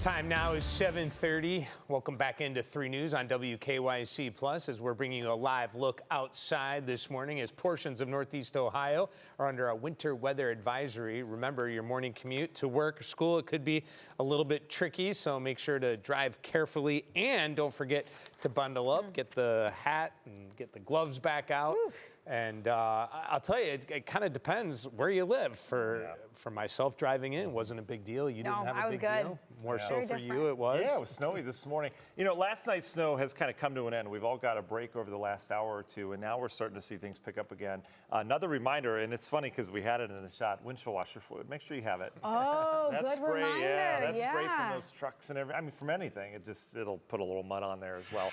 Time now is 7:30. Welcome back into 3 News on WKYC Plus as we're bringing you a live look outside this morning as portions of Northeast Ohio are under a winter weather advisory. Remember, your morning commute to work or school, it could be a little bit tricky, so make sure to drive carefully and don't forget to bundle up, get the hat and get the gloves back out. Woo. And I'll tell you, it kind of depends where you live. For myself, driving in wasn't a big deal. You didn't have a big deal? More so for you, it was? Yeah, it was snowy this morning. You know, last night's snow has kind of come to an end. We've all got a break over the last hour or two, and now we're starting to see things pick up again. Another reminder, and it's funny because we had it in the shot, windshield washer fluid. Make sure you have it. Oh, that good spray, reminder. Yeah, that spray from those trucks and everything. I mean, from anything, it'll put a little mud on there as well.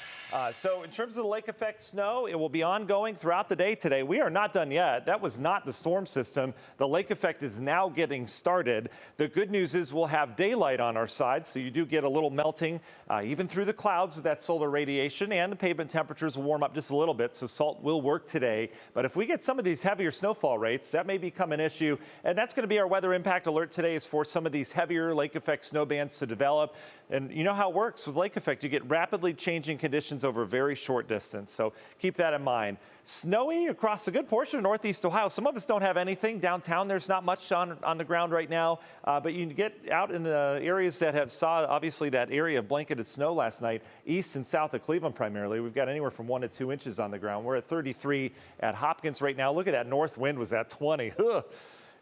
So in terms of the lake effect snow, it will be ongoing throughout the day today. We are not done yet. That was not the storm system. The lake effect is now getting started. The good news is we'll have daylight on our side, so you do get a little melting even through the clouds with that solar radiation, and the pavement temperatures will warm up just a little bit, so salt will work today. But if we get some of these heavier snowfall rates, that may become an issue, and that's going to be our weather impact alert today, is for some of these heavier lake effect snow bands to develop. And you know how it works with lake effect. You get rapidly changing conditions over a very short distance, so keep that in mind. Snowy across a good portion of Northeast Ohio. Some of us don't have anything. Downtown, there's not much on the ground right now, but you can get out in the areas that have saw, obviously, that area of blanketed snow last night, east and south of Cleveland primarily. We've got anywhere from 1 to 2 inches on the ground. We're at 33 at Hopkins right now. Look at that north wind was at 20. Ugh.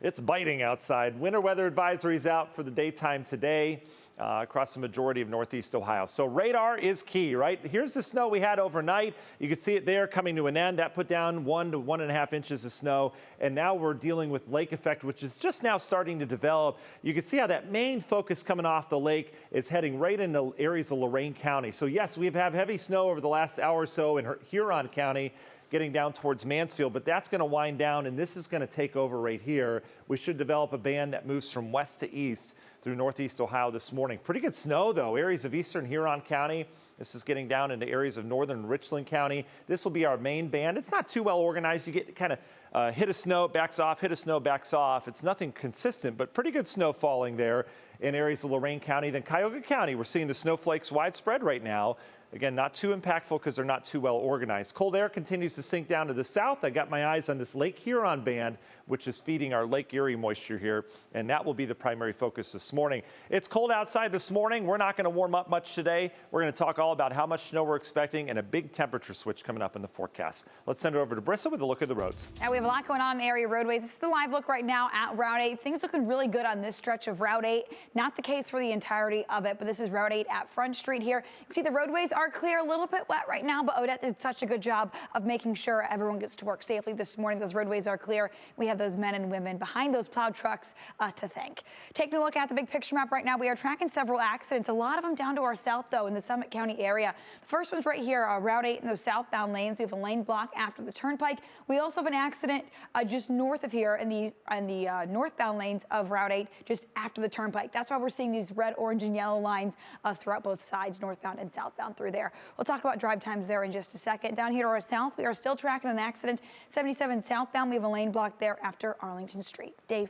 It's biting outside. Winter weather advisories out for the daytime today. Across the majority of Northeast Ohio. So radar is key, right? Here's the snow we had overnight. You can see it there coming to an end. That put down 1 to 1.5 inches of snow. And now we're dealing with lake effect, which is just now starting to develop. You can see how that main focus coming off the lake is heading right into areas of Lorain County. So yes, we've had heavy snow over the last hour or so in Huron County, getting down towards Mansfield, but that's going to wind down, and this is going to take over right here. We should develop a band that moves from west to east through Northeast Ohio this morning. Pretty good snow, though. Areas of eastern Huron County. This is getting down into areas of northern Richland County. This will be our main band. It's not too well organized. You get kind of hit a snow, backs off, hit a snow, backs off. It's nothing consistent, but pretty good snow falling there in areas of Lorain County. Then Cuyahoga County, we're seeing the snowflakes widespread right now. Again, not too impactful because they're not too well organized. Cold air continues to sink down to the south. I got my eyes on this Lake Huron band, which is feeding our Lake Erie moisture here, and that will be the primary focus this morning. It's cold outside this morning. We're not going to warm up much today. We're going to talk all about how much snow we're expecting and a big temperature switch coming up in the forecast. Let's send it over to Brissa with a look at the roads. Now, we have a lot going on in area roadways. This is the live look right now at Route 8. Things looking really good on this stretch of Route 8. Not the case for the entirety of it, but this is Route 8 at Front Street here. You can see the roadways are clear, a little bit wet right now, but Odette did such a good job of making sure everyone gets to work safely this morning. Those roadways are clear. We have those men and women behind those plowed trucks to thank. Taking a look at the big picture map right now, we are tracking several accidents, a lot of them down to our south, though, in the Summit County area. The first one's right here, Route 8 in those southbound lanes. We have a lane block after the turnpike. We also have an accident just north of here in the northbound lanes of Route 8, just after the turnpike. That's why we're seeing these red, orange, and yellow lines throughout both sides, northbound and southbound through there. We'll talk about drive times there in just a second. Down here to our south, we are still tracking an accident. 77 southbound, we have a lane block there after Arlington Street. Dave.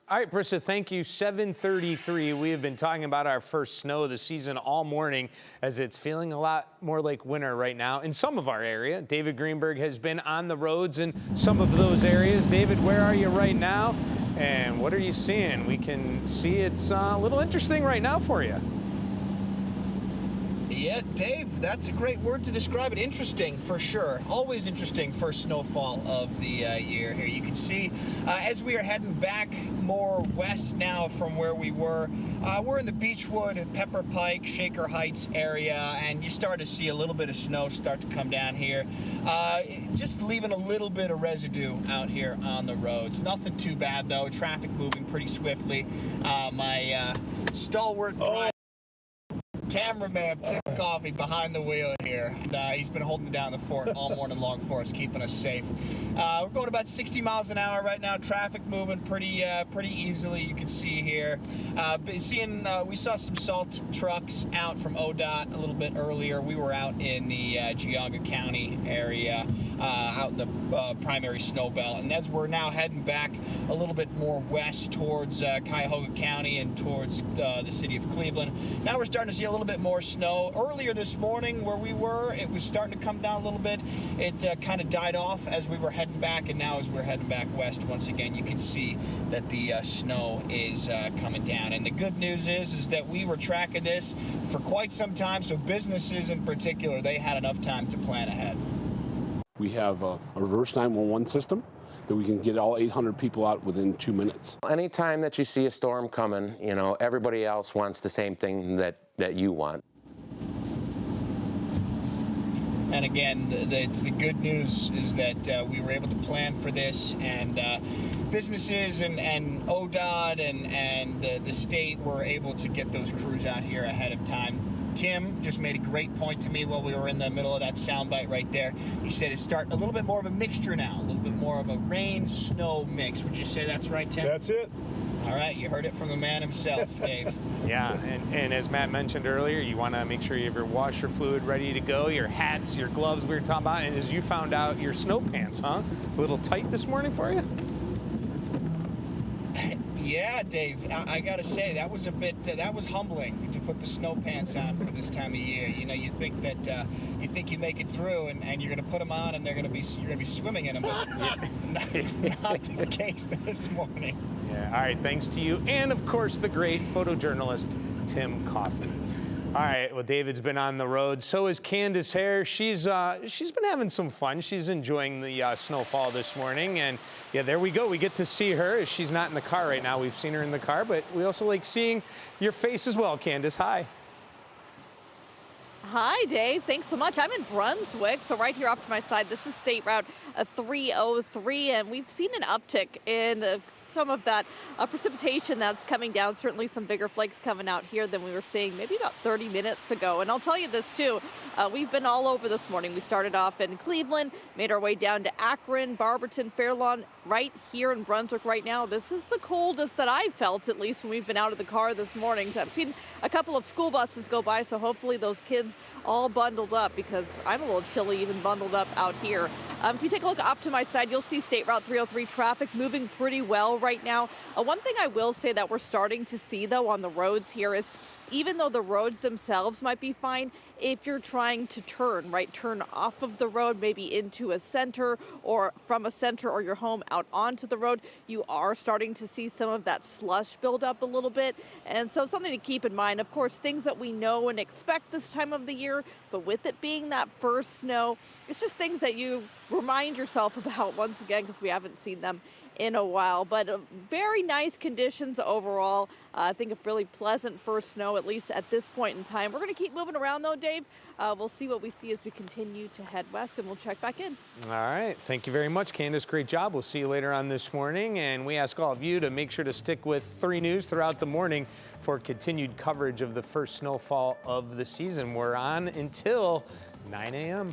All right, Brissa, thank you. 7:33. We have been talking about our first snow of the season all morning as it's feeling a lot more like winter right now in some of our area. David Greenberg has been on the roads in some of those areas. David, where are you right now? And what are you seeing? We can see it's a little interesting right now for you. Yeah, Dave, that's a great word to describe it. Interesting, for sure. Always interesting first snowfall of the year here. You can see as we are heading back more west now from where we were, we're in the Beechwood, Pepper Pike, Shaker Heights area, and you start to see a little bit of snow start to come down here. Just leaving a little bit of residue out here on the roads. Nothing too bad, though. Traffic moving pretty swiftly. My stalwart driver, cameraman Tim Coffey behind the wheel here. And, he's been holding down the fort all morning long for us, keeping us safe. We're going about 60 miles an hour right now. Traffic moving pretty easily. You can see here. We saw some salt trucks out from ODOT a little bit earlier. We were out in the Geauga County area, out in the primary snow belt. And as we're now heading back a little bit more west towards Cuyahoga County and towards the city of Cleveland, now we're starting to see a little bit more snow. Earlier this morning where we were, it was starting to come down a little bit. It kind of died off as we were heading back, and now as we're heading back west, once again, you can see that the snow is coming down. And the good news is that we were tracking this for quite some time, so businesses in particular, they had enough time to plan ahead. We have a reverse 911 system that we can get all 800 people out within 2 minutes. Anytime that you see a storm coming, you know, everybody else wants the same thing that you want. And again, the good news is that we were able to plan for this, and businesses and ODOT and the state were able to get those crews out here ahead of time. Tim just made a great point to me while we were in the middle of that soundbite right there. He said it's starting a little bit more of a mixture now, a little bit more of a rain-snow mix. Would you say that's right, Tim? That's it. All right, you heard it from the man himself, Dave. Yeah, and as Matt mentioned earlier, you want to make sure you have your washer fluid ready to go, your hats, your gloves we were talking about, and as you found out, your snow pants, huh? A little tight this morning for you? Yeah, Dave, I gotta say, that was a bit, that was humbling to put the snow pants on for this time of year. You know, you think that, you make it through and you're gonna put them on and you're gonna be swimming in them, but not the case this morning. Yeah, all right, thanks to you, and of course, the great photojournalist, Tim Coffey. All right, well, David's been on the road. So is Candace Hare. She's been having some fun. She's enjoying the snowfall this morning. And, yeah, there we go. We get to see her. She's not in the car right now. We've seen her in the car. But we also like seeing your face as well, Candace. Hi. Hi, Dave. Thanks so much. I'm in Brunswick, so right here off to my side, this is State Route 303, and we've seen an uptick in some of that precipitation that's coming down. Certainly some bigger flakes coming out here than we were seeing maybe about 30 minutes ago. And I'll tell you this, too. We've been all over this morning. We started off in Cleveland, made our way down to Akron, Barberton, Fair Lawn, right here in Brunswick right now. This is the coldest that I've felt, at least when we've been out of the car this morning. So I've seen a couple of school buses go by, so hopefully those kids all bundled up, because I'm a little chilly even bundled up out here. If you take a look off to my side, you'll see State Route 303 traffic moving pretty well right now. One thing I will say that we're starting to see, though, on the roads here is, even though the roads themselves might be fine, if you're trying to turn off of the road, maybe into a center, or from a center or your home out onto the road, you are starting to see some of that slush build up a little bit. And so something to keep in mind, of course, things that we know and expect this time of the year, but with it being that first snow, it's just things that you remind yourself about once again, because we haven't seen them in a while. But very nice conditions overall. I think a really pleasant first snow, at least at this point in time. We're going to keep moving around though, Dave. We'll see what we see as we continue to head west, and we'll check back in. All right. Thank you very much, Candace. Great job. We'll see you later on this morning. And we ask all of you to make sure to stick with 3 News throughout the morning for continued coverage of the first snowfall of the season. We're on until 9 a.m.